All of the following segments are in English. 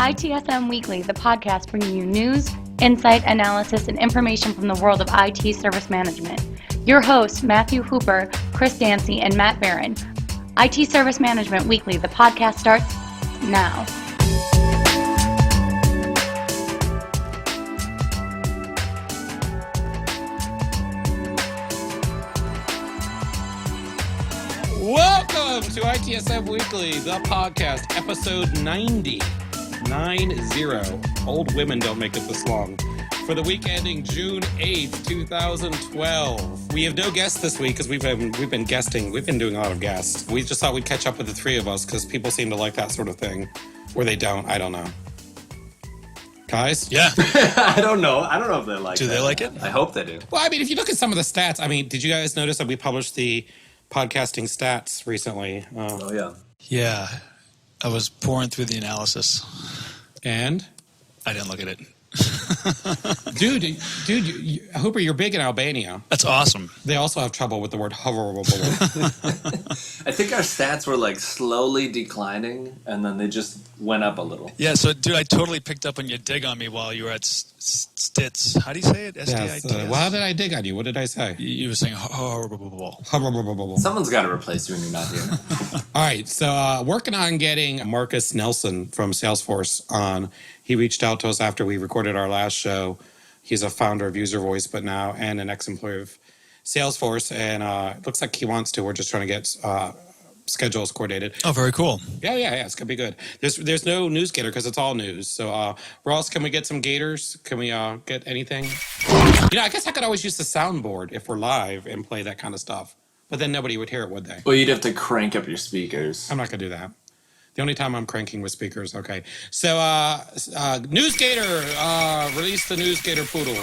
ITSM Weekly, the podcast bringing you news, insight, analysis, and information from the world of IT service management. Your hosts, Matthew Hooper, Chris Dancy, and Matt Barron. IT Service Management Weekly, the podcast starts now. Welcome to ITSM Weekly, the podcast, episode 90. 90. Old women don't make it this long. For the week ending June 8th, 2012. We have no guests this week because we've been guesting. We've been doing a lot of guests. We just thought we'd catch up with the three of us because people seem to like that sort of thing. Or they don't. I don't know. Guys? Yeah. I don't know. I don't know if they like it. Do they like it? I hope they do. Well, I mean, if you look at some of the stats, I mean, did you guys notice that we published the podcasting stats recently? Oh, yeah. Yeah. I was pouring through the analysis. And? I didn't look at it. Dude, Hooper, you're big in Albania. That's awesome. They also have trouble with the word hoverable. I think our stats were like slowly declining, and then they just went up a little. Yeah, so, dude, I totally picked up on your dig on me while you were at Stits. How do you say it? S-T-I-T-S? Yes. Well, how did I dig on you? What did I say? You were saying horrible. Hoverable. Someone's got to replace you when you're not here. All right, so working on getting Marcus Nelson from Salesforce on. He reached out to us after we recorded our last show. He's a founder of User Voice, but now and an ex-employee of Salesforce, and it looks like he wants to. We're just trying to get schedules coordinated. Oh, very cool. Yeah, it's gonna be good. There's no news gator because it's all news. So, Ross, can we get some gators? Can we get anything? You know, I guess I could always use the soundboard if we're live and play that kind of stuff, but then nobody would hear it, would they? Well, you'd have to crank up your speakers. I'm not gonna do that. The only time I'm cranking with speakers. Okay. So, NewsGator, release the NewsGator poodle.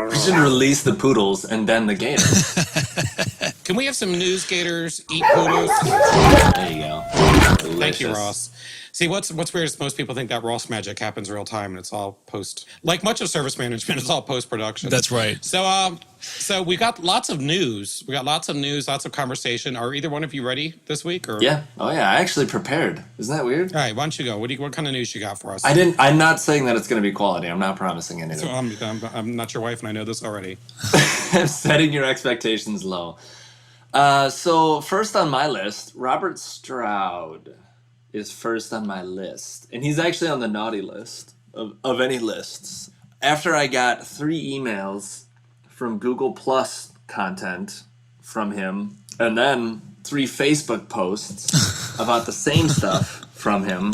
We should release the poodles and then the gators. Can we have some NewsGators eat poodles? There you go. Delicious. Thank you, Ross. See, what's weird is most people think that Ross magic happens real time, and it's all post. Like much of service management, it's all post-production. That's right. So we got lots of news. We got lots of news, lots of conversation. Are either one of you ready this week? Or? Yeah. Oh, yeah. I actually prepared. Isn't that weird? All right, why don't you go? What kind of news you got for us? I'm not saying that it's going to be quality. I'm not promising anything. So I'm not your wife, and I know this already. I'm setting your expectations low. So first on my list, Robert Stroud is first on my list. And he's actually on the naughty list of any lists. After I got 3 emails from Google Plus content from him, and then 3 Facebook posts about the same stuff from him,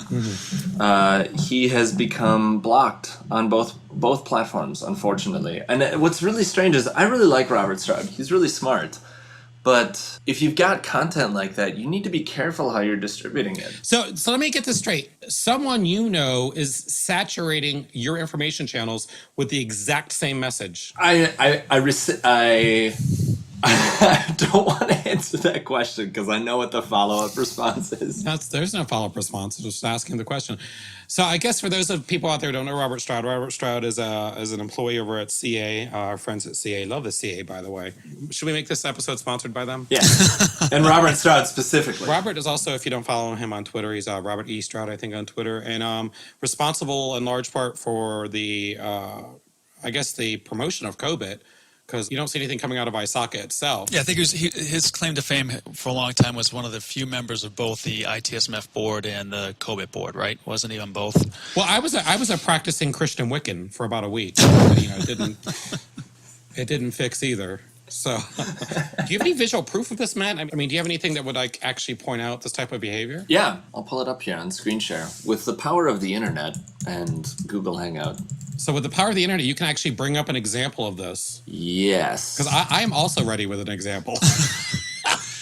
he has become blocked on both platforms, unfortunately. And what's really strange is I really like Robert Stroud. He's really smart. But if you've got content like that, you need to be careful how you're distributing it. So let me get this straight. Someone you know is saturating your information channels with the exact same message. I don't want to answer that question because I know what the follow-up response is. There's no follow-up response. Just asking the question. So I guess for those of people out there who don't know Robert Stroud is an employee over at CA. Our friends at CA love the CA, by the way. Should we make this episode sponsored by them? Yeah, and Robert Stroud specifically. Robert is also, if you don't follow him on Twitter, he's Robert E. Stroud, I think, on Twitter, and responsible in large part for the, I guess, the promotion of COBIT. Because you don't see anything coming out of ISACA itself. Yeah, I think his claim to fame for a long time was one of the few members of both the ITSMF board and the COBIT board, right? Wasn't he on both? Well, I was a practicing Christian Wiccan for about a week. It didn't fix either. So, do you have any visual proof of this, Matt? I mean, do you have anything that would actually point out this type of behavior? Yeah, I'll pull it up here on screen share. With the power of the internet and Google Hangout. So with the power of the internet, you can actually bring up an example of this. Yes. Because I am also ready with an example.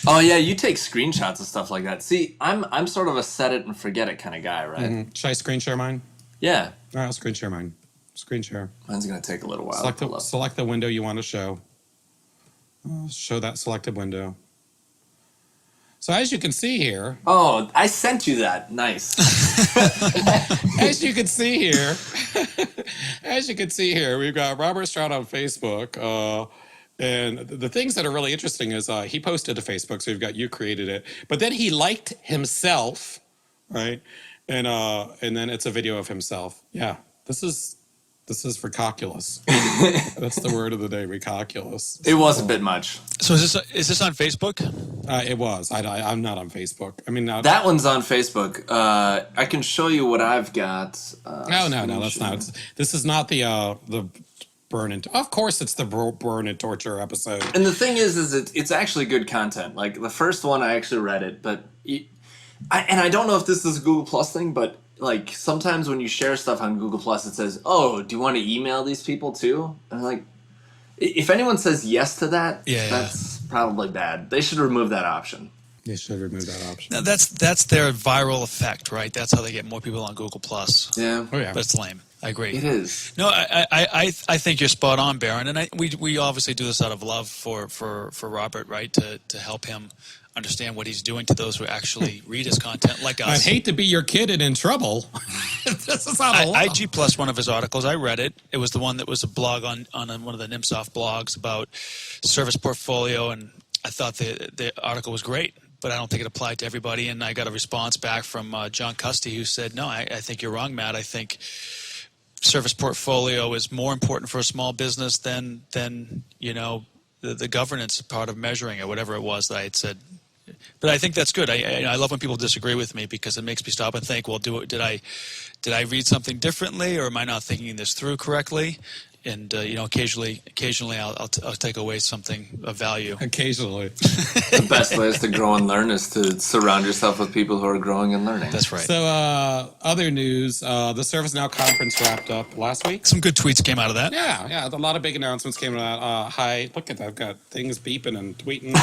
Oh yeah, you take screenshots of stuff like that. See, I'm sort of a set it and forget it kind of guy, right? Mm-hmm. Should I screen share mine? Yeah. All right, I'll screen share mine. Screen share. Mine's gonna take a little while. Select the window you want to show. Show that selected window. So as you can see here... Oh, I sent you that. Nice. As you can see here, we've got Robert Stroud on Facebook. And the things that are really interesting is he posted to Facebook, so you've got you created it, but then he liked himself, right? And then it's a video of himself. Yeah, this is ridiculous. That's the word of the day, ridiculous. It was a bit much. So is this on Facebook? It was. I'm not on Facebook. I mean, That one's on Facebook. I can show you what I've got. no, that's not. This is not the burn and. Of course, it's the burn and torture episode. And the thing is it's actually good content. Like the first one, I actually read it, but I don't know if this is a Google Plus thing, but like sometimes when you share stuff on Google Plus, it says, "Oh, do you want to email these people too?" And I'm like, if anyone says yes to that, that's probably bad. They should remove that option. They should remove that option. Now, that's their viral effect, right? That's how they get more people on Google Plus. Yeah. Oh yeah. But it's lame. I agree. It is. No, I think you're spot on, Baron, and we obviously do this out of love for Robert, right? To help him understand what he's doing to those who actually read his content, like us. I'd hate to be your kid and in trouble. This is out of love. I G plus one of his articles. I read it. It was the one that was a blog on one of the NIMSOF blogs about service portfolio, and I thought the article was great. But I don't think it applied to everybody, and I got a response back from John Custy, who said, "No, I think you're wrong, Matt. I think service portfolio is more important for a small business than the governance part of measuring it, whatever it was that I had said." But I think that's good. I love when people disagree with me because it makes me stop and think, well, did I read something differently, or am I not thinking this through correctly? And occasionally I'll take away something of value. Occasionally. The best way is to grow and learn is to surround yourself with people who are growing and learning. That's right. So other news, the ServiceNow conference wrapped up last week. Some good tweets came out of that. Yeah, a lot of big announcements came out. Hi, look at that, I've got things beeping and tweeting.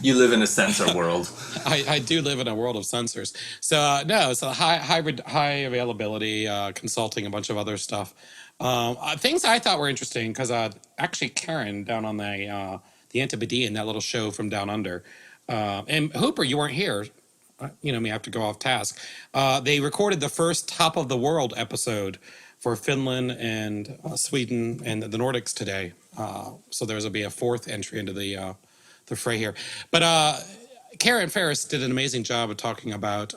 You live in a sensor world. I do live in a world of sensors. So high availability, consulting, a bunch of other stuff. Things I thought were interesting because actually Karen down on the Antipodean, that little show from Down Under, and Hooper, you weren't here. Me, I have to go off task. They recorded the first Top of the World episode for Finland and Sweden and the Nordics today. So there's will be a fourth entry into the fray here. But Karen Ferris did an amazing job of talking about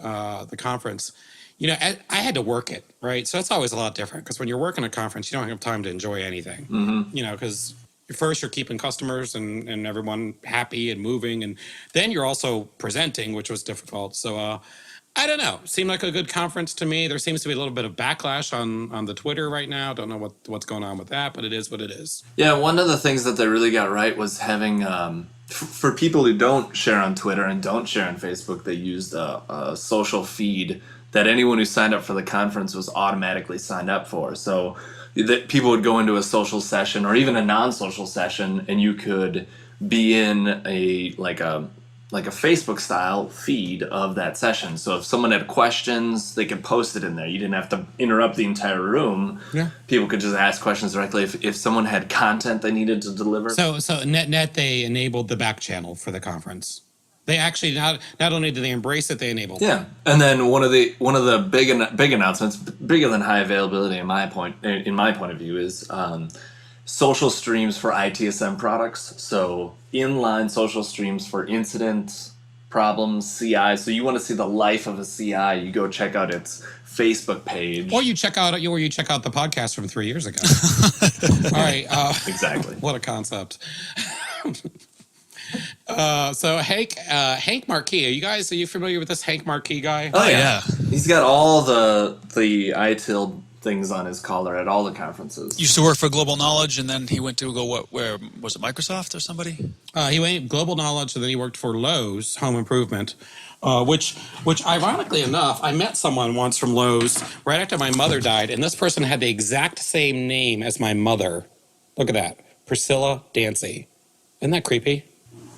the conference. I had to work it, right? So it's always a lot different because when you're working a conference, you don't have time to enjoy anything. Mm-hmm. Because first you're keeping customers and everyone happy and moving, and then you're also presenting, which was difficult. So I don't know. Seemed like a good conference to me. There seems to be a little bit of backlash on the Twitter right now. Don't know what's going on with that, but it is what it is. Yeah, one of the things that they really got right was having, for people who don't share on Twitter and don't share on Facebook, they used a social feed that anyone who signed up for the conference was automatically signed up for. So that people would go into a social session or even a non-social session, and you could be in a Facebook style feed of that session. So if someone had questions, they could post it in there. You didn't have to interrupt the entire room. Yeah. People could just ask questions directly. If someone had content they needed to deliver. So net they enabled the back channel for the conference. They actually not only did they embrace it, they enabled it. Yeah. And then one of the big announcements, bigger than high availability in my point of view, is social streams for ITSM products. So inline social streams for incident, problems, CI. So you want to see the life of a CI, you go check out its Facebook page. Or you check out the podcast from 3 years ago. All right. Exactly. What a concept. So Hank Marquis, are you familiar with this Hank Marquis guy? Oh yeah. He's got all the ITIL things on his collar at all the conferences. Used to work for Global Knowledge, and then he went to where was it, Microsoft or somebody? He went Global Knowledge, and then he worked for Lowe's Home Improvement, which ironically enough, I met someone once from Lowe's right after my mother died, and this person had the exact same name as my mother. Look at that, Priscilla Dancy. Isn't that creepy?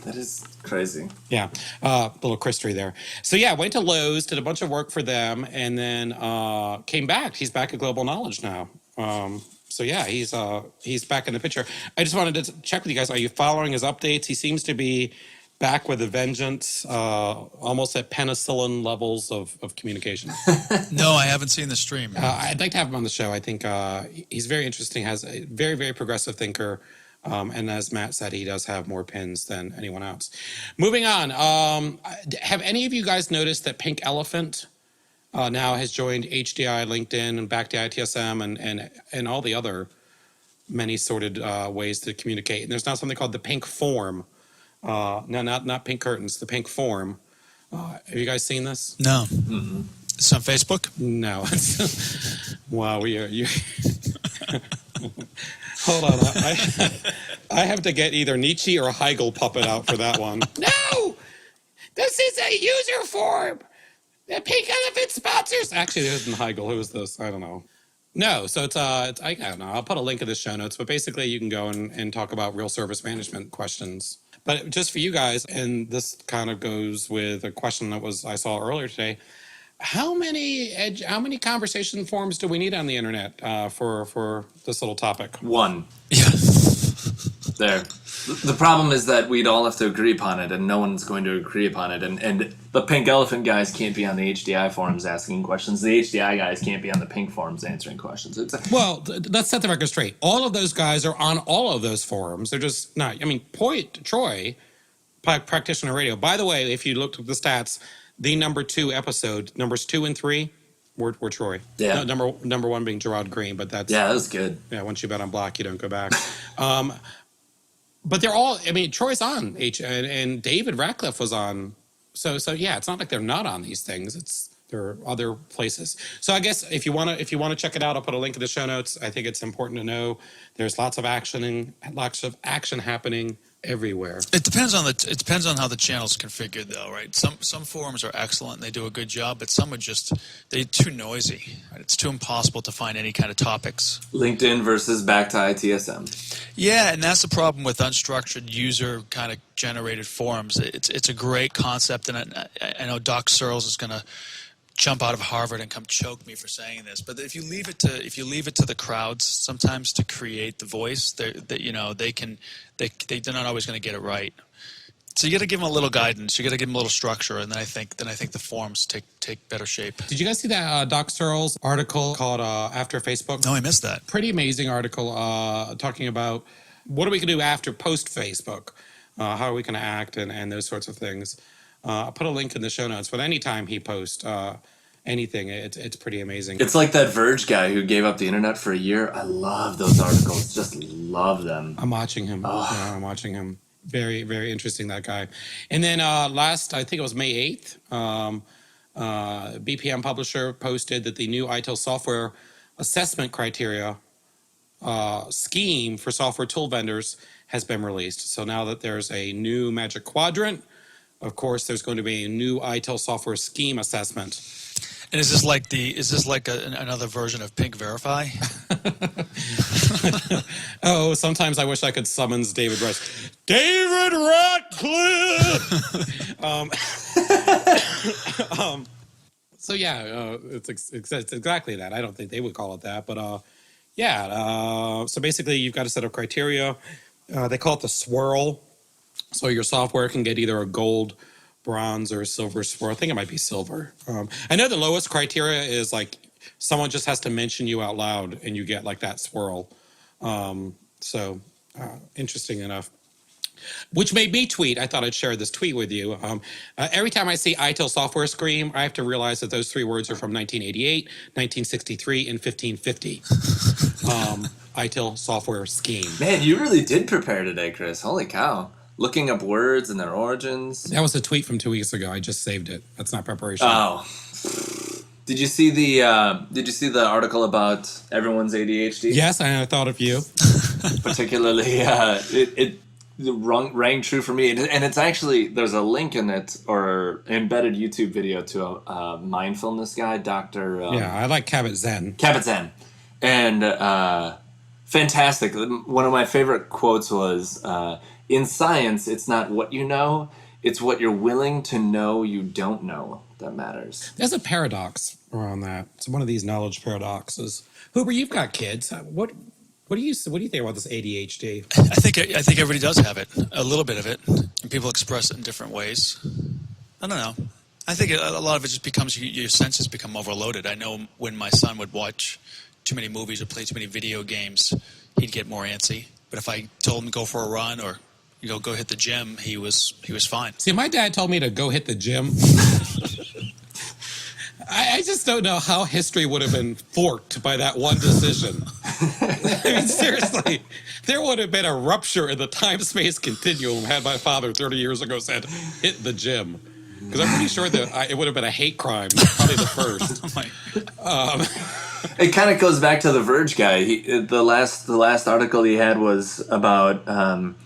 That is crazy. Yeah, little Christy there. So yeah, went to Lowe's, did a bunch of work for them, and then came back. He's back at Global Knowledge now. So yeah, he's back in the picture. I just wanted to check with you guys. Are you following his updates? He seems to be back with a vengeance, almost at penicillin levels of communication. No, I haven't seen the stream. I'd like to have him on the show. I think he's very interesting, has a very, very progressive thinker. And as Matt said, he does have more pins than anyone else. Moving on. Have any of you guys noticed that Pink Elephant now has joined HDI, LinkedIn, and back to ITSM and all the other many sorted ways to communicate? And there's now something called the Pink Form. No, not Pink Curtains, the Pink Form. Have you guys seen this? No. It's on Facebook? No. Wow, you. Hold on. I have to get either Nietzsche or Heigl puppet out for that one. No! This is a user form! The Pink Elephant sponsors. Actually, it isn't Heigl. Who is this? I don't know. No, so it's I don't know. I'll put a link in the show notes, but basically you can go and talk about real service management questions. But just for you guys, and this kind of goes with a question that I saw earlier today. How many conversation forums do we need on the internet for this little topic? One. Yeah. There. The problem is that we'd all have to agree upon it, and no one's going to agree upon it. And the Pink Elephant guys can't be on the HDI forums asking questions. The HDI guys can't be on the Pink forums answering questions. Well, let's set the record straight. All of those guys are on all of those forums. They're just not. I mean, Troy, Practitioner Radio. By the way, if you looked at the stats, the number 2 episode, numbers 2 and 3, were Troy. Yeah. No, number 1 being Gerard Green, but that's that was good. Yeah. Once you bet on black, you don't go back. But they're all. I mean, Troy's on and David Ratcliffe was on. So yeah, it's not like they're not on these things. There are other places. So I guess if you want to check it out, I'll put a link in the show notes. I think it's important to know there's lots of action happening everywhere. It depends on how the channel's configured, though, right? Some forums are excellent and they do a good job, but some are they're too noisy. Right? It's too impossible to find any kind of topics. LinkedIn versus back to ITSM. Yeah, and that's the problem with unstructured user kind of generated forums. It's a great concept, and I know Doc Searles is going to jump out of Harvard and come choke me for saying this, but if you leave it to the crowds sometimes to create the voice, they're not always going to get it right. So you got to give them a little guidance. You got to give them a little structure, and then I think the forums take better shape. Did you guys see that Doc Searles article called After Facebook? No, I missed that. Pretty amazing article talking about what are we going to do after post Facebook? How are we going to act and those sorts of things. I'll put a link in the show notes, but anytime he posts anything, it's pretty amazing. It's like that Verge guy who gave up the internet for a year. I love those articles. Just love them. I'm watching him. Oh. Yeah, I'm watching him. Very, very interesting, that guy. And then I think it was May 8th, BPM Publisher posted that the new ITIL software assessment criteria scheme for software tool vendors has been released. So now that there's a new Magic Quadrant, of course, there's going to be a new ITIL software scheme assessment. And is this like another version of Pink Verify? Oh, sometimes I wish I could summons David Rush. David Ratcliffe! So yeah, it's exactly that. I don't think they would call it that, but so basically you've got a set of criteria. They call it the swirl. So your software can get either a gold, bronze, or silver swirl. I think it might be silver. I know the lowest criteria is like someone just has to mention you out loud and you get like that swirl. Interesting enough. Which made me tweet. I thought I'd share this tweet with you. Every time I see ITIL software scheme, I have to realize that those 3 words are from 1988, 1963, and 1550. ITIL software scheme. Man, you really did prepare today, Chris. Holy cow. Looking up words and their origins. That was a tweet from 2 weeks ago. I just saved it. That's not preparation. Oh. Did you see the article about everyone's ADHD? Yes, I thought of you. Particularly, it rang true for me. And it's actually, there's a link in it, or embedded YouTube video to a mindfulness guy, Dr. I like Kabat-Zinn. Kabat-Zinn. And fantastic. One of my favorite quotes was, in science, it's not what you know, it's what you're willing to know you don't know that matters. There's a paradox around that. It's one of these knowledge paradoxes. Hooper, you've got kids. What do you think about this ADHD? I think everybody does have it, a little bit of it, and people express it in different ways. I don't know. I think a lot of it just becomes your senses become overloaded. I know when my son would watch too many movies or play too many video games, he'd get more antsy. But if I told him to go for a run or go hit the gym, he was fine. See, my dad told me to go hit the gym. I just don't know how history would have been forked by that one decision. I mean, seriously, there would have been a rupture in the time-space continuum had my father 30 years ago said, hit the gym. Because I'm pretty sure that it would have been a hate crime, probably the first. Oh my. It kind of goes back to the Verge guy. The last article he had was about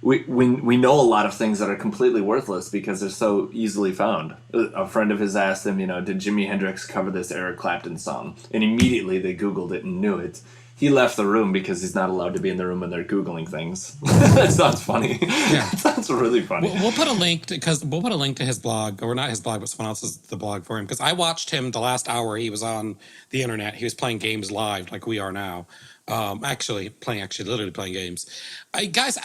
we know a lot of things that are completely worthless because they're so easily found. A friend of his asked him, did Jimi Hendrix cover this Eric Clapton song? And immediately they Googled it and knew it. He left the room because he's not allowed to be in the room when they're Googling things. That sounds funny. Yeah. That sounds really funny. We'll put a link to his blog, or not his blog, but someone else's the blog for him. Because I watched him the last hour he was on the internet. He was playing games live like we are now. Literally playing games. Guys,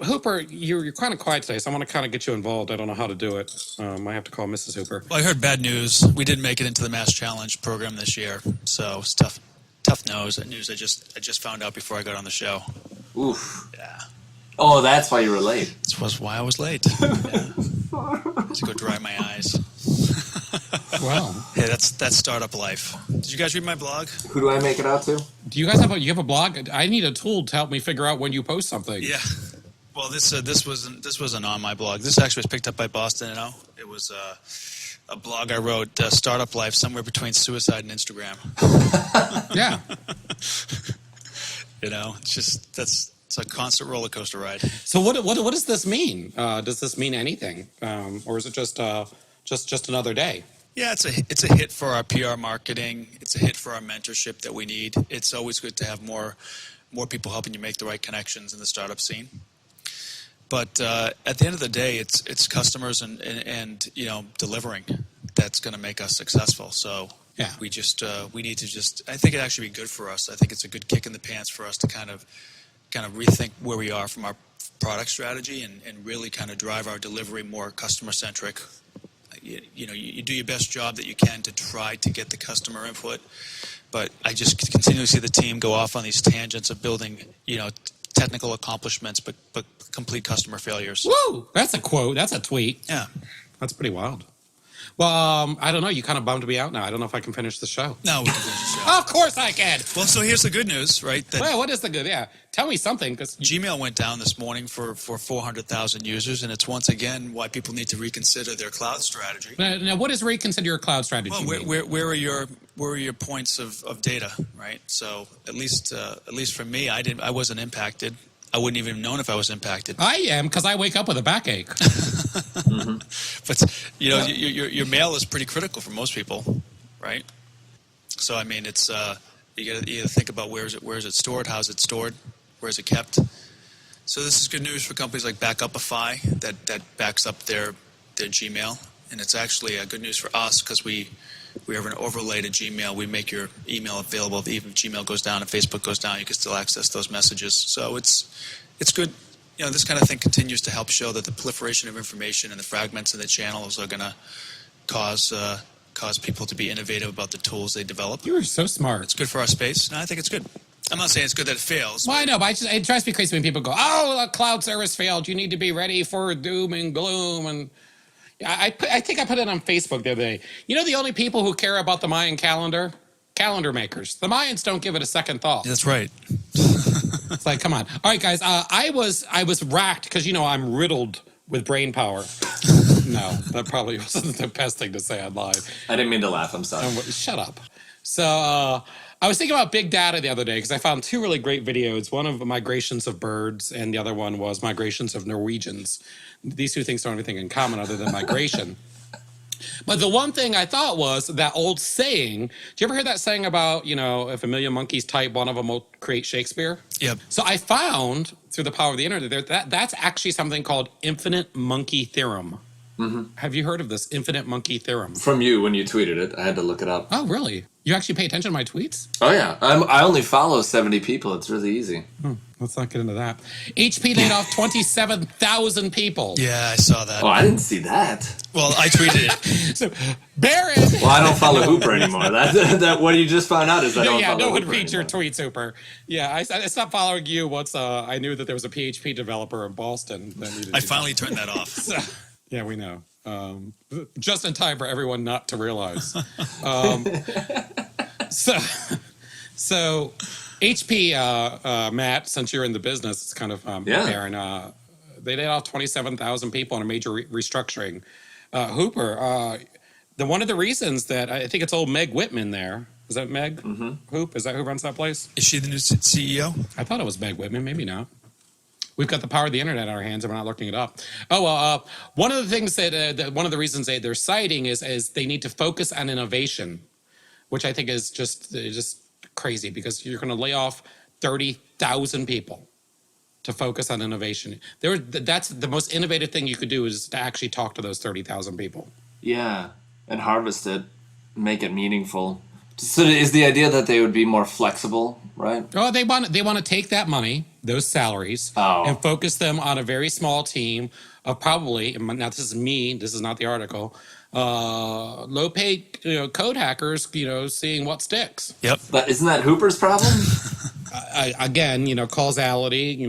Hooper, you're kind of quiet today, so I want to kind of get you involved. I don't know how to do it. I have to call Mrs. Hooper. Well, I heard bad news. We didn't make it into the Mass Challenge program this year, so it's tough news. I just found out before I got on the show. Oof. Yeah. Oh, that's why you were late. This was why I was late. Yeah. I had to go dry my eyes. Wow. Hey, that's startup life. Did you guys read my blog? Who do I make it out to? Do you guys have a blog? I need a tool to help me figure out when you post something. Yeah. Well, this wasn't on my blog. This actually was picked up by Boston NO. It was a blog I wrote, Startup Life, somewhere between suicide and Instagram. Yeah. It's a constant roller coaster ride. So what does this mean? Does this mean anything, or is it just another day? Yeah, it's a hit for our PR marketing. It's a hit for our mentorship that we need. It's always good to have more people helping you make the right connections in the startup scene. But at the end of the day, it's customers and delivering that's going to make us successful. So yeah, we need to I think it actually be good for us. I think it's a good kick in the pants for us to kind of rethink where we are from our product strategy and really kind of drive our delivery more customer centric. You do your best job that you can to try to get the customer input, but I just continually see the team go off on these tangents of building, technical accomplishments, but complete customer failures. Woo! That's a quote. That's a tweet. Yeah. That's pretty wild. Well, I don't know. You kind of bummed me out now. I don't know if I can finish the show. No, we can finish the show. Of course I can. Well, so here's the good news, right? Well, what is the good? Yeah. Tell me something. Cause Gmail went down this morning for 400,000 users, and it's once again why people need to reconsider their cloud strategy. Now, what is reconsider your cloud strategy? Well, where are your points of data, right? So at least for me, I wasn't impacted. I wouldn't even have known if I was impacted. I am, because I wake up with a backache. Mm-hmm. But your mail is pretty critical for most people, right? So I mean, it's you got to think about where is it stored, how is it stored, where is it kept. So this is good news for companies like Backupify that backs up their Gmail, and it's actually good news for us because we have an overlay to Gmail. We make your email available. Even if Gmail goes down and Facebook goes down, you can still access those messages. So it's good. This kind of thing continues to help show that the proliferation of information and the fragments in the channels are going to cause people to be innovative about the tools they develop. You are so smart. It's good for our space. No, I think it's good. I'm not saying it's good that it fails. Well, I know, but it drives me crazy when people go, "Oh, the cloud service failed. You need to be ready for doom and gloom." And I think I put it on Facebook the other day. The only people who care about the Mayan calendar makers. The Mayans don't give it a second thought. That's right. It's like, come on. All right, guys. I was racked because I'm riddled with brain power. No, that probably wasn't the best thing to say on live. I didn't mean to laugh. I'm sorry. Shut up. So I was thinking about big data the other day because I found two really great videos. One of migrations of birds, and the other one was migrations of Norwegians. These two things don't have anything in common other than migration. But the one thing I thought was that old saying. Do you ever hear that saying about, if a million monkeys type, one of them will create Shakespeare? Yep. So I found, through the power of the internet, that's actually something called infinite monkey theorem. Mm-hmm. Have you heard of this infinite monkey theorem? From you when you tweeted it. I had to look it up. Oh, really? You actually pay attention to my tweets? Oh, yeah. I only follow 70 people. It's really easy. let's not get into that. HP laid off 27,000 people. Yeah, I saw that. Oh, I didn't see that. Well, I tweeted it. So, Barron. Well, I don't follow Hooper anymore. That what you just found out is I don't follow no one Hooper reads your anymore. tweets, Hooper. Yeah, I stopped following you once I knew that there was a PHP developer in Boston. I finally turned that off. So, yeah, we know. Just in time for everyone not to realize. So HP, Matt, since you're in the business, it's kind of Barron. They laid off 27,000 people in a major restructuring. Hooper, one of the reasons that I think it's old Meg Whitman there. Is that Meg? Hoop? Is that who runs that place? Is she the new CEO? I thought it was Meg Whitman. Maybe not. We've got the power of the internet in our hands and we're not looking it up. Oh, well, one of the things that one of the reasons they're citing is they need to focus on innovation, which I think is just crazy because you're going to lay off 30,000 people to focus on innovation. That's the most innovative thing you could do is to actually talk to those 30,000 people. Yeah, and harvest it, make it meaningful. So is the idea that they would be more flexible, right? Oh, they want to take that money, those salaries, and focus them on a very small team of probably. Now this is me. This is not the article. Low-paid, code hackers, seeing what sticks. Yep. But isn't that Hooper's problem? Again, causality.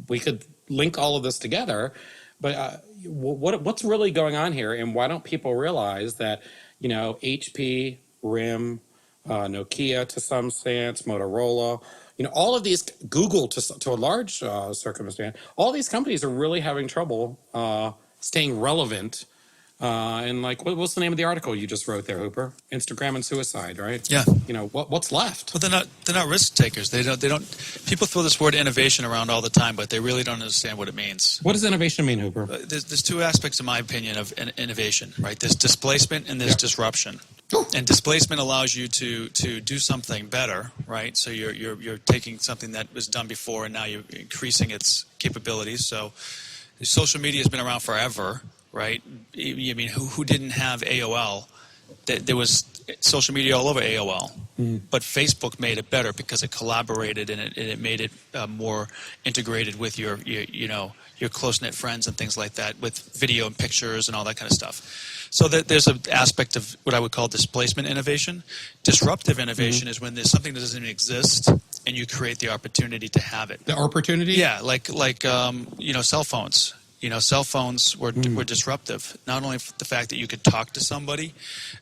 We could link all of this together, but what's really going on here, and why don't people realize that HP, RIM, Nokia to some sense, Motorola, all of these, Google to a large circumstance, all these companies are really having trouble staying relevant. And what's the name of the article you just wrote there, Hooper? Instagram and suicide, right? Yeah. What's left? Well, they're not risk takers. They don't. People throw this word innovation around all the time, but they really don't understand what it means. What does innovation mean, Hooper? There's two aspects, in my opinion, of innovation, right? There's displacement and there's disruption. And displacement allows you to do something better, right? So you're taking something that was done before and now you're increasing its capabilities. So social media has been around forever, right? I mean, who didn't have AOL? There was social media all over AOL, but Facebook made it better because it collaborated and it made it more integrated with your close-knit friends and things like that, with video and pictures and all that kind of stuff. So there's an aspect of what I would call displacement innovation. Disruptive innovation is when there's something that doesn't even exist and you create the opportunity to have it. The opportunity? Yeah, like cell phones. Cell phones were disruptive. Not only the fact that you could talk to somebody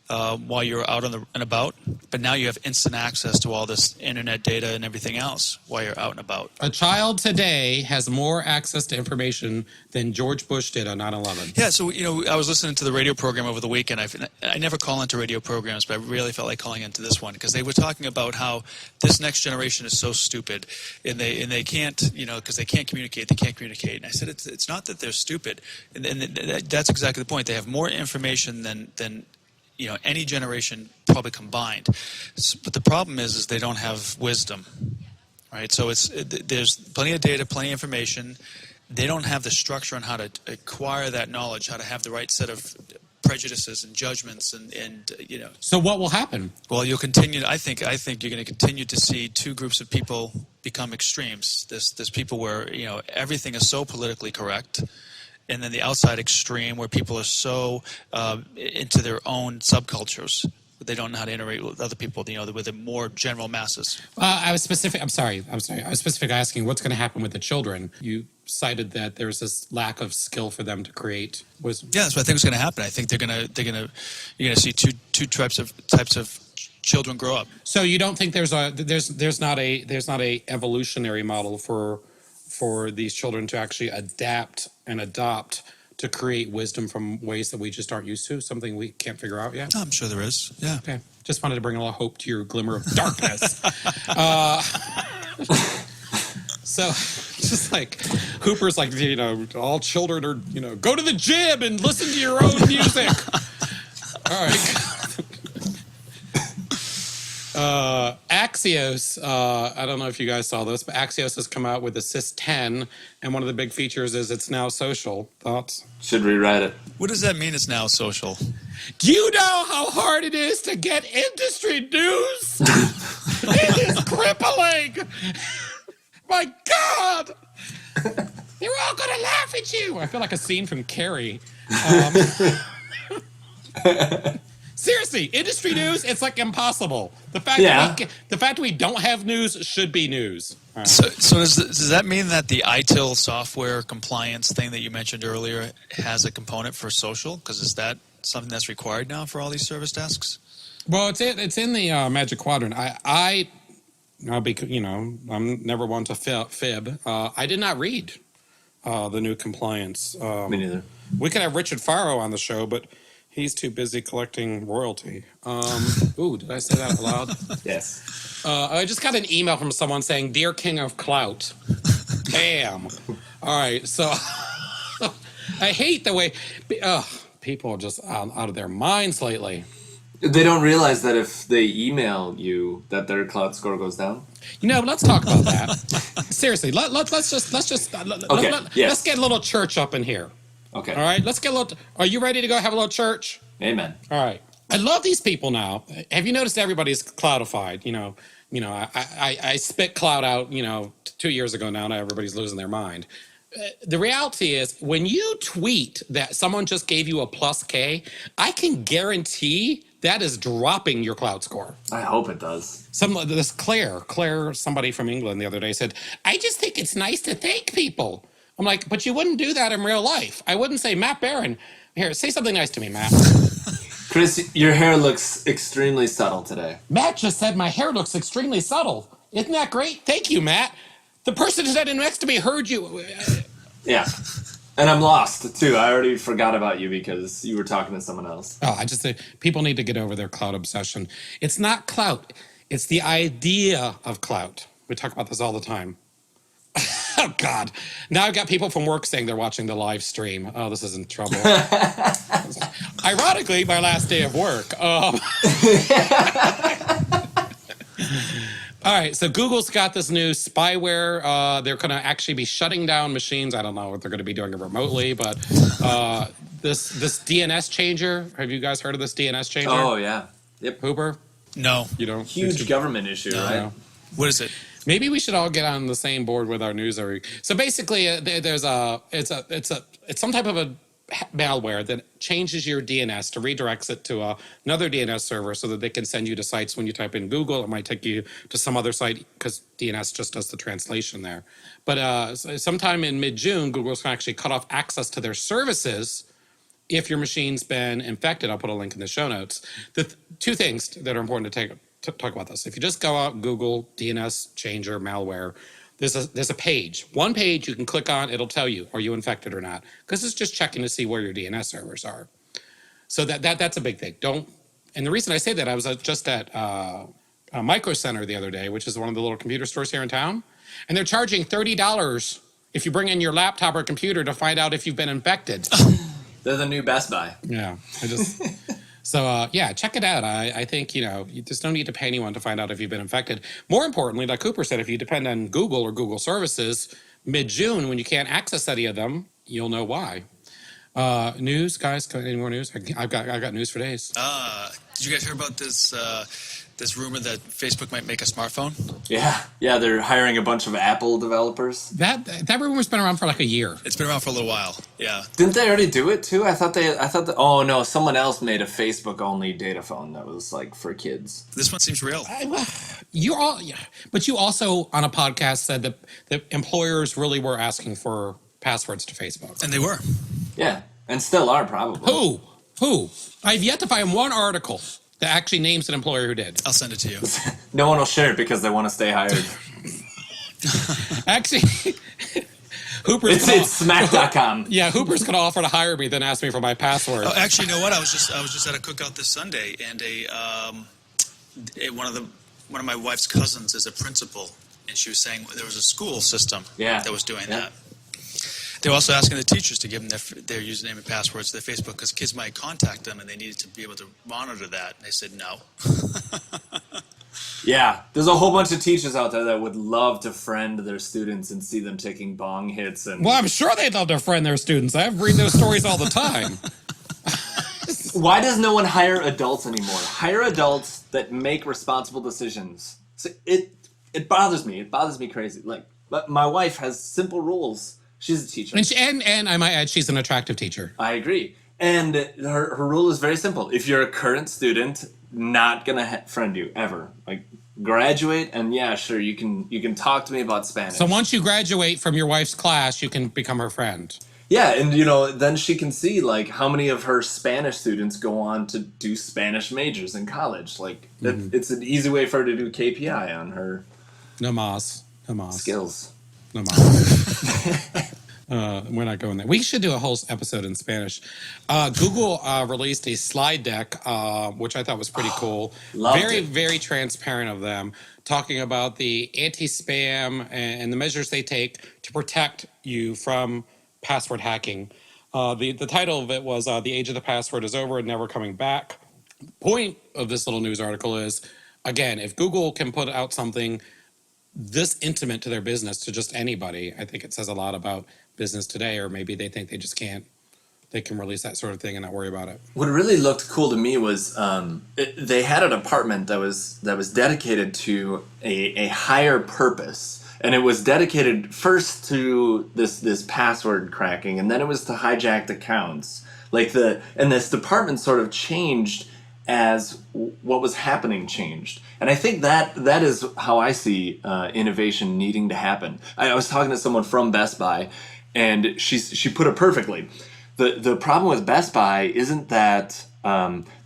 while you're out and about, but now you have instant access to all this internet data and everything else while you're out and about. A child today has more access to information than George Bush did on 9/11. Yeah, so I was listening to the radio program over the weekend. I never call into radio programs, but I really felt like calling into this one because they were talking about how this next generation is so stupid, and they can't because they can't communicate. They can't communicate. And I said it's not that they're stupid, and that's exactly the point. They have more information than any generation probably combined. But the problem is they don't have wisdom, right? So there's plenty of data, plenty of information. They don't have the structure on how to acquire that knowledge, how to have the right set of prejudices and judgments, and. So what will happen? Well, you'll continue. I think you're going to continue to see two groups of people become extremes. There's people where everything is so politically correct. And then the outside extreme where people are so into their own subcultures that they don't know how to interact with other people, with the more general masses. I was specific. I'm sorry. I was specific asking what's going to happen with the children. You cited that there's this lack of skill for them to create wisdom. Yeah, that's what I think is going to happen. I think you're going to see two types of children grow up. So you don't think there's not a evolutionary model for these children to actually adapt and adopt to create wisdom from ways that we just aren't used to, something we can't figure out yet? I'm sure there is, yeah. Okay. Just wanted to bring a little hope to your glimmer of darkness. So it's just like Hooper's like, all children are, go to the gym and listen to your own music. All right. Axios, I don't know if you guys saw this, but Axios has come out with the Sys10, and one of the big features is it's now social. Thoughts? Should rewrite it. What does that mean, it's now social? Do you know how hard it is to get industry news? It is crippling. My God! They're all gonna laugh at you. I feel like a scene from Carrie. Seriously, industry news, it's like impossible. The fact we don't have news should be news. All right. So does that mean that the ITIL software compliance thing that you mentioned earlier has a component for social? Because is that something that's required now for all these service desks? Well, it's in the Magic Quadrant. I'll be, I'm never one to fib. I did not read the new compliance. Me neither. We could have Richard Faro on the show, but he's too busy collecting royalty. Ooh, did I say that out loud? Yes. I just got an email from someone saying, "Dear King of Clout." Bam. All right, so I hate the way people are just out of their minds lately. They don't realize that if they email you, that their cloud score goes down. Let's talk about that. Seriously, let's get a little church up in here. Okay. All right, let's get a little. Are you ready to go have a little church? Amen. All right. I love these people now. Have you noticed everybody's cloudified? I spit cloud out, 2 years ago now everybody's losing their mind. The reality is when you tweet that someone just gave you a plus K, I can guarantee that is dropping your cloud score. I hope it does. Claire, somebody from England the other day said, "I just think it's nice to thank people." I'm like, but you wouldn't do that in real life. I wouldn't say, "Matt Barron, here, say something nice to me, Matt." Chris, your hair looks extremely subtle today. Matt just said my hair looks extremely subtle. Isn't that great? Thank you, Matt. The person sitting next to me heard you. Yeah. And I'm lost, too. I already forgot about you because you were talking to someone else. Oh, I just say people need to get over their clout obsession. It's not clout. It's the idea of clout. We talk about this all the time. Oh, God. Now I've got people from work saying they're watching the live stream. Oh, this is in trouble. Ironically, my last day of work. All right, so Google's got this new spyware. They're going to actually be shutting down machines. I don't know if they're going to be doing it remotely, but this DNS changer. Have you guys heard of this DNS changer? Oh, yeah. Yep. Hooper? No. You don't? Huge government issue, right? No. What is it? Maybe we should all get on the same board with our news every. So basically, it's some type of a malware that changes your DNS to redirects it to another DNS server so that they can send you to sites. When you type in Google, it might take you to some other site because DNS just does the translation there. But sometime in mid-June, Google's going to actually cut off access to their services if your machine's been infected. I'll put a link in the show notes. The two things that are important to talk about this. If you just go out, Google DNS changer malware, there's a page. One page you can click on, it'll tell you, are you infected or not? Because it's just checking to see where your DNS servers are. So that's a big thing. And the reason I say that, I was just at Micro Center the other day, which is one of the little computer stores here in town, and they're charging $30 if you bring in your laptop or computer to find out if you've been infected. They're the new Best Buy. Yeah, So, check it out. I think, you just don't need to pay anyone to find out if you've been infected. More importantly, like Cooper said, if you depend on Google or Google services, mid-June, when you can't access any of them, you'll know why. News, guys? Any more news? I got news for days. Did you guys hear about this this rumor that Facebook might make a smartphone? Yeah, they're hiring a bunch of Apple developers. That rumor's been around for like a year. It's been around for a little while. Yeah. Didn't they already do it too? I thought oh no, someone else made a Facebook only data phone that was like for kids. This one seems real. But you also on a podcast said that employers really were asking for passwords to Facebook. And they were. Yeah, and still are probably. Who? I've yet to find one article that actually names an employer who did. I'll send it to you. No one will share it because they want to stay hired. Actually, it's smack.com. Yeah, Hooper's going to offer to hire me, then ask me for my password. Oh, actually, you know what? I was just at a cookout this Sunday, and one of my wife's cousins is a principal, and she was saying there was a school system that was doing that. They were also asking the teachers to give them their username and passwords to their Facebook because kids might contact them and they needed to be able to monitor that. And they said no. Yeah, there's a whole bunch of teachers out there that would love to friend their students and see them taking bong hits. Well, I'm sure they'd love to friend their students. I read those stories all the time. Why does no one hire adults anymore? Hire adults that make responsible decisions. So it bothers me. It bothers me crazy. Like, But my wife has simple rules. She's a teacher. And I might add, she's an attractive teacher. I agree. And her rule is very simple. If you're a current student, not gonna friend you ever. Like, graduate, and yeah, sure, you can talk to me about Spanish. So once you graduate from your wife's class, you can become her friend. Yeah, and then she can see like how many of her Spanish students go on to do Spanish majors in college. Like, it's an easy way for her to do KPI on her No mas. skills. No mas. We're not going there. We should do a whole episode in Spanish. Google released a slide deck, which I thought was pretty cool. Loved it. Very transparent of them, talking about the anti-spam and the measures they take to protect you from password hacking. The title of it was "The Age of the Password is Over and Never Coming Back." Point of this little news article is, again, if Google can put out something this intimate to their business, to just anybody, I think it says a lot about business today. Or maybe they think they just can't, they can release that sort of thing and not worry about it. What really looked cool to me was they had a department that was dedicated to a higher purpose. And it was dedicated first to this password cracking, and then it was to hijacked accounts. And this department sort of changed as what was happening changed. And I think that is how I see innovation needing to happen. I was talking to someone from Best Buy, and she put it perfectly. The problem with Best Buy isn't that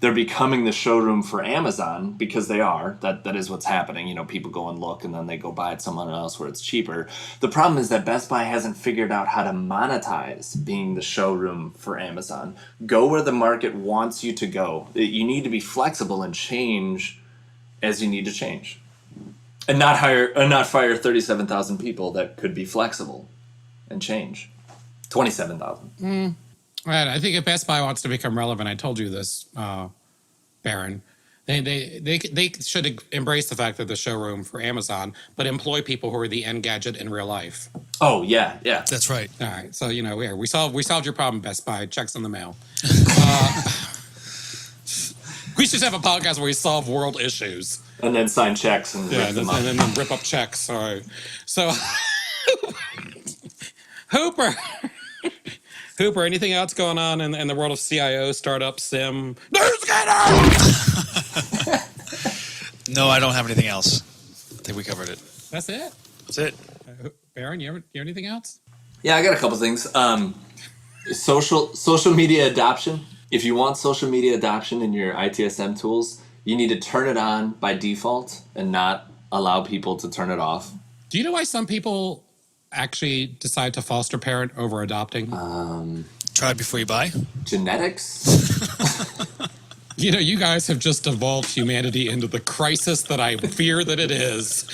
they're becoming the showroom for Amazon, because they are. That is what's happening. People go and look, and then they go buy it somewhere else where it's cheaper. The problem is that Best Buy hasn't figured out how to monetize being the showroom for Amazon. Go where the market wants you to go. You need to be flexible and change as you need to change, and not fire 37,000 people that could be flexible and change. 27,000. Right. I think if Best Buy wants to become relevant, I told you this, Baron, they should embrace the fact that the showroom for Amazon, but employ people who are the end gadget in real life. Oh yeah. That's right. All right. So we solved your problem, Best Buy. Checks in the mail. We should have a podcast where we solve world issues. And then sign checks and rip them up. And then rip up checks. All right. So, Hooper, anything else going on in the world of CIO, startup, SIM? Newsgator! No, I don't have anything else. I think we covered it. That's it? That's it. Baron, you have anything else? Yeah, I got a couple things. Social media adoption. If you want social media adoption in your ITSM tools, you need to turn it on by default and not allow people to turn it off. Do you know why some people actually decide to foster parent over adopting? Try it before you buy. Genetics? You guys have just evolved humanity into the crisis that I fear that it is.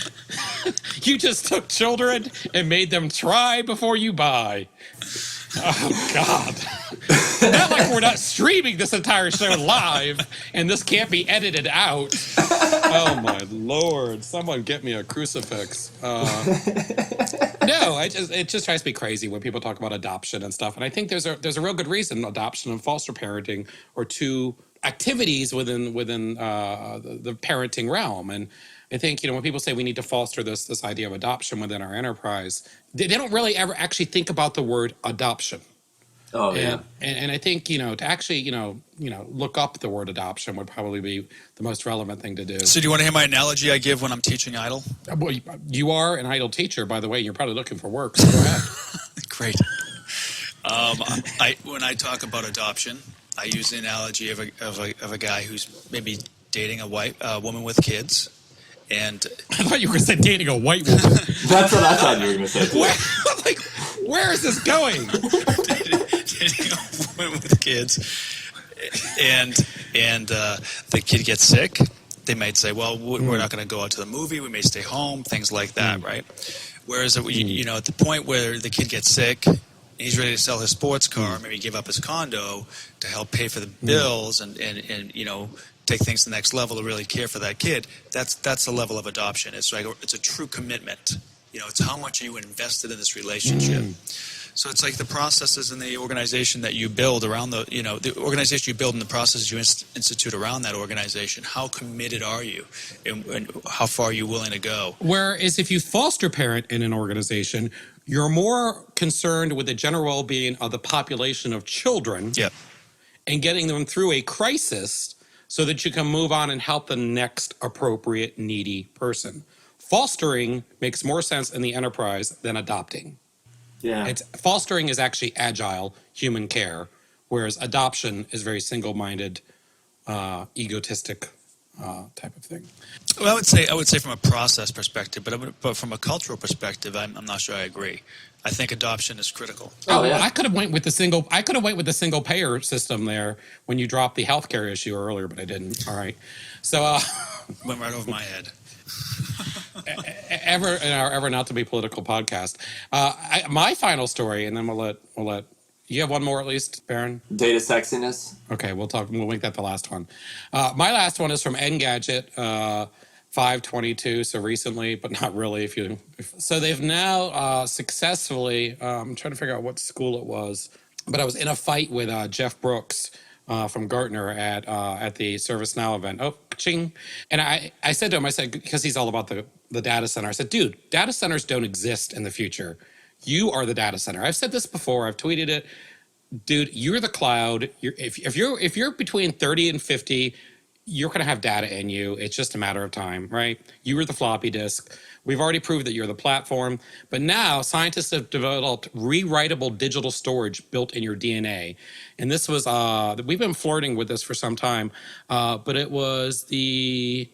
You just took children and made them try before you buy. Oh, God. Not like we're not streaming this entire show live and this can't be edited out. Oh, my Lord. Someone get me a crucifix. No, it just drives me crazy when people talk about adoption and stuff. And I think there's a real good reason adoption and foster parenting are two activities within the parenting realm. And I think, when people say we need to foster this idea of adoption within our enterprise, they don't really ever actually think about the word adoption. Oh, yeah. And I think, to actually, look up the word adoption would probably be the most relevant thing to do. So do you want to hear my analogy I give when I'm teaching idle? Well, you are an idle teacher, by the way. You're probably looking for work, so go ahead. Great. When I talk about adoption, I use the analogy of a guy who's maybe dating a woman with kids. And I thought you were going to say dating a white woman. That's what I thought you were going to say, too. Where is this going? dating a woman with kids. And the kid gets sick. They might say, well, we're not going to go out to the movie. We may stay home, things like that, right? Whereas, at the point where the kid gets sick, he's ready to sell his sports car, maybe give up his condo to help pay for the bills and take things to the next level to really care for that kid. That's the level of adoption. It's a true commitment. It's how much are you invested in this relationship. So it's like the processes in the organization that you build around the organization you build and the processes you institute around that organization. How committed are you, and how far are you willing to go? Whereas if you foster parent in an organization, you're more concerned with the general well-being of the population of children Yep. and getting them through a crisis so that you can move on and help the next appropriate needy person. Fostering makes more sense in the enterprise than adopting. Yeah. Fostering is actually agile human care, whereas adoption is very single-minded, egotistic type of thing. Well, I would say from a process perspective, but from a cultural perspective, I'm not sure I agree. I think adoption is critical. Oh, yeah. I could have went with the single payer system there when you dropped the healthcare issue earlier, but I didn't. All right, so Went right over my head. ever not to be political podcast. My final story, and then we'll let you have one more at least, Baron. Data sexiness. Okay, we'll make that the last one. My last one is from Engadget, 522. So recently, but not really. So they've now successfully. I'm trying to figure out what school it was, but I was in a fight with Jeff Brooks from Gartner at the ServiceNow event. Oh, ching! And I said to him, because he's all about the data center. I said, dude, data centers don't exist in the future. You are the data center. I've said this before. I've tweeted it. Dude, you're the cloud. If you're between 30 and 50, you're going to have data in you. It's just a matter of time, right? You were the floppy disk. We've already proved that you're the platform. But now scientists have developed rewritable digital storage built in your DNA. And this was, we've been flirting with this for some time, but it was the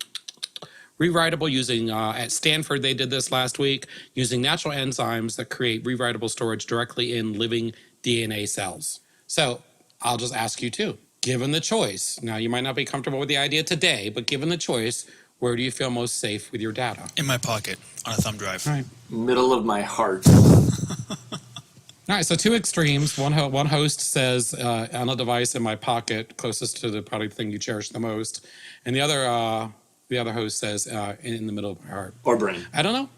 rewritable using, at Stanford, they did this last week, using natural enzymes that create rewritable storage directly in living DNA cells. So I'll just ask you too, given the choice, now you might not be comfortable with the idea today, but given the choice, where do you feel most safe with your data? In my pocket, on a thumb drive. Right. Middle of my heart. All right, so two extremes. One host says on a device in my pocket, closest to the probably thing you cherish the most, and the other host says in the middle of my heart. Or brain. I don't know.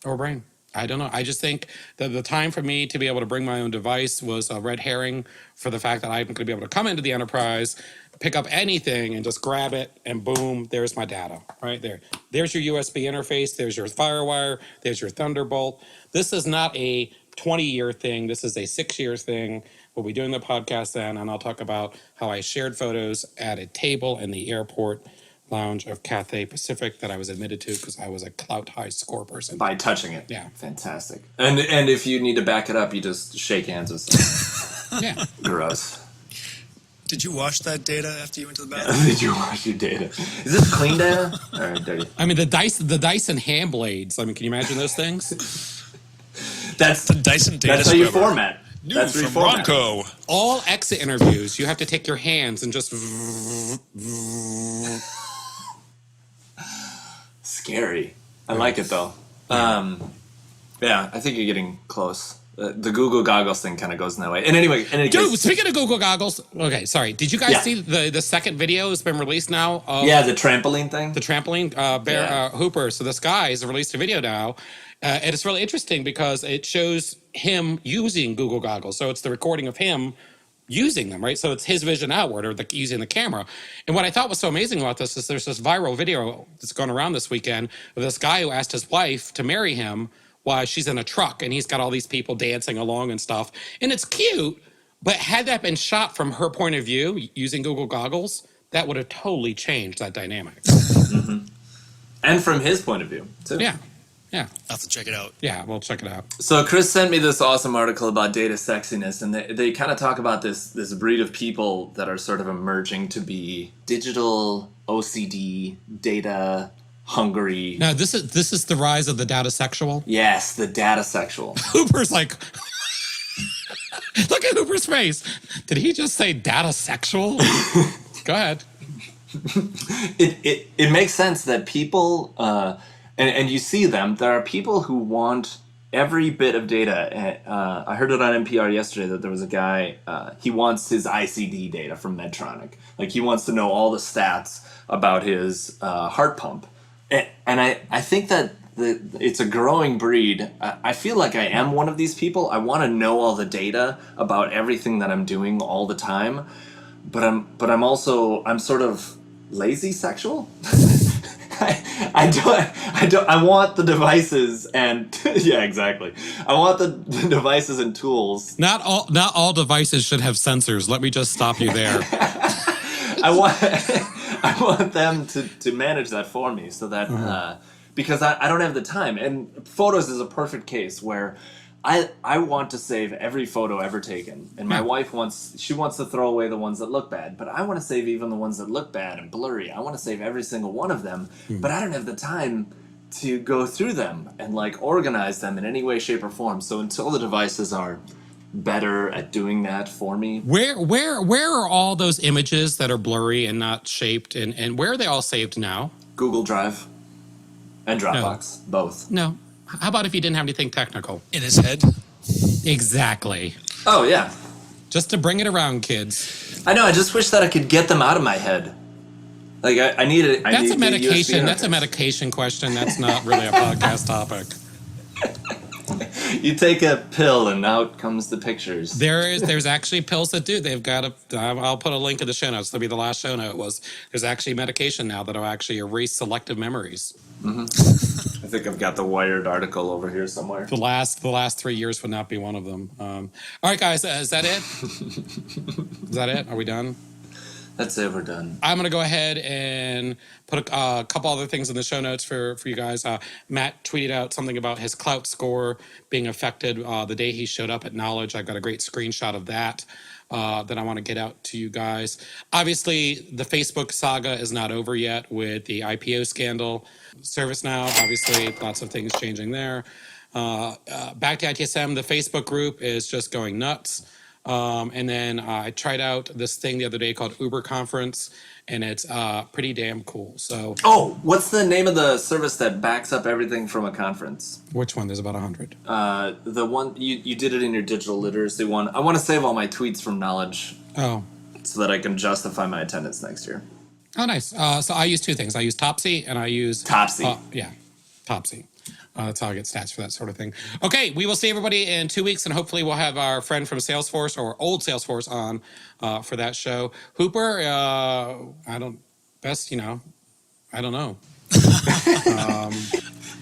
Or brain. I don't know. I just think that the time for me to be able to bring my own device was a red herring for the fact that I'm going to be able to come into the enterprise, pick up anything and just grab it, and boom, there's my data right there. There's your USB interface. There's your FireWire. There's your Thunderbolt. This is not a 20-year thing. This is a 6-year thing. We'll be doing the podcast then, and I'll talk about how I shared photos at a table in the airport lounge of Cathay Pacific that I was admitted to because I was a clout high score person. By touching it. Yeah. Fantastic. And if you need to back it up, you just shake hands with someone. Yeah. Gross. Did you wash that data after you went to the bathroom? Did you wash your data? Is this clean data? Or dirty? I mean, the Dyson hand blades. I mean, can you imagine those things? That's The Dyson data that's how you scrubber. format. New That's from reformat. Ronco. All exit interviews, you have to take your hands and just. Scary. I like it though. Yeah, I think you're getting close. The Google goggles thing kind of goes in that way. And anyway, Dude, speaking of Google goggles, okay, sorry. Did you guys Yeah. see the second video has been released now? Of yeah, the trampoline thing. the trampoline, Yeah. Hooper. So this guy has released a video now, and it's really interesting because it shows him using Google goggles. So it's the recording of him using them, right? So it's his vision outward, or using the camera. And what I thought was so amazing about this is there's this viral video that's going around this weekend of this guy who asked his wife to marry him while she's in a truck, and he's got all these people dancing along and stuff. And it's cute, but had that been shot from her point of view using Google goggles, that would have totally changed that dynamic. And from his point of view, too. Yeah. Yeah. I'll have to check it out. Yeah, we'll check it out. So Chris sent me this awesome article about data sexiness, and they kind of talk about this breed of people that are sort of emerging to be digital OCD, data hungry. Now, this is the rise of the data sexual. Yes, the data sexual. Hooper's like, look at Hooper's face. Did he just say data sexual? Go ahead. It makes sense that people, and you see them, there are people who want every bit of data. I heard it on NPR yesterday that there was a guy, he wants his ICD data from Medtronic. Like, he wants to know all the stats about his heart pump. And I think that it's a growing breed. I feel like I am one of these people. I want to know all the data about everything that I'm doing all the time, but I'm sort of lazy sexual. I want the devices and yeah, exactly. I want the devices and tools. Not all devices should have sensors. Let me just stop you there. I want them to manage that for me so that because I don't have the time. And photos is a perfect case where I want to save every photo ever taken, and my wife wants to throw away the ones that look bad, but I want to save even the ones that look bad and blurry. I want to save every single one of them, but I don't have the time to go through them and like organize them in any way, shape, or form. So until the devices are better at doing that for me, Where are all those images that are blurry and not shaped, and where are they all saved now? Google Drive and Dropbox, both. No. How about if you didn't have anything technical? In his head? Exactly. Oh yeah, Just to bring it around, kids. I know. I just wish that I could get them out of my head. Like I need it. That's a medication. That's a medication question. That's not really a podcast topic. You take a pill and out comes the pictures. There's actually pills that do. They've got I'll put a link in the show notes. That'll be the last show note. There's actually medication now that'll actually erase selective memories. I think I've got the Wired article over here somewhere. The last 3 years would not be one of them. All right, guys, is that it? Is that it? Are we done? That's it. We're done. I'm going to go ahead and put a couple other things in the show notes for you guys. Matt tweeted out something about his clout score being affected the day he showed up at Knowledge. I've got a great screenshot of that that I want to get out to you guys. Obviously, the Facebook saga is not over yet with the IPO scandal. ServiceNow, obviously, lots of things changing there. Back to ITSM, the Facebook group is just going nuts. And then I tried out this thing the other day called Uber Conference, and it's pretty damn cool. So, what's the name of the service that backs up everything from a conference? which one? There's about 100. The one you did it in your digital literacy one. I want to save all my tweets from Knowledge Oh, so that I can justify my attendance next year. oh, nice. So I use two things. I use Topsy and I use Topsy. Yeah, Topsy. That's how I get stats for that sort of thing. Okay, we will see everybody in 2 weeks, and hopefully we'll have our friend from Salesforce or old Salesforce on for that show. Hooper, I don't know.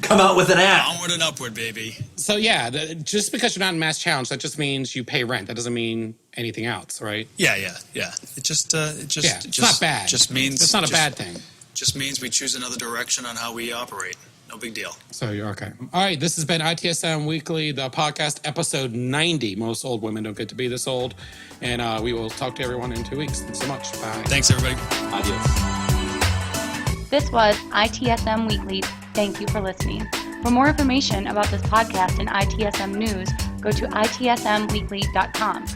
Come out with an app. Onward and upward, baby. So yeah, just because you're not in Mass Challenge, that just means you pay rent. That doesn't mean anything else, right? Yeah. It just It's not bad. Just means it's not a bad thing. Just means we choose another direction on how we operate. No big deal. So you're okay. All right, this has been ITSM Weekly, the podcast, episode 90. Most old women don't get to be this old. And we will talk to everyone in 2 weeks. Thanks so much. Bye. Thanks, everybody. Adios. This was ITSM Weekly. Thank you for listening. For more information about this podcast and ITSM news, go to itsmweekly.com.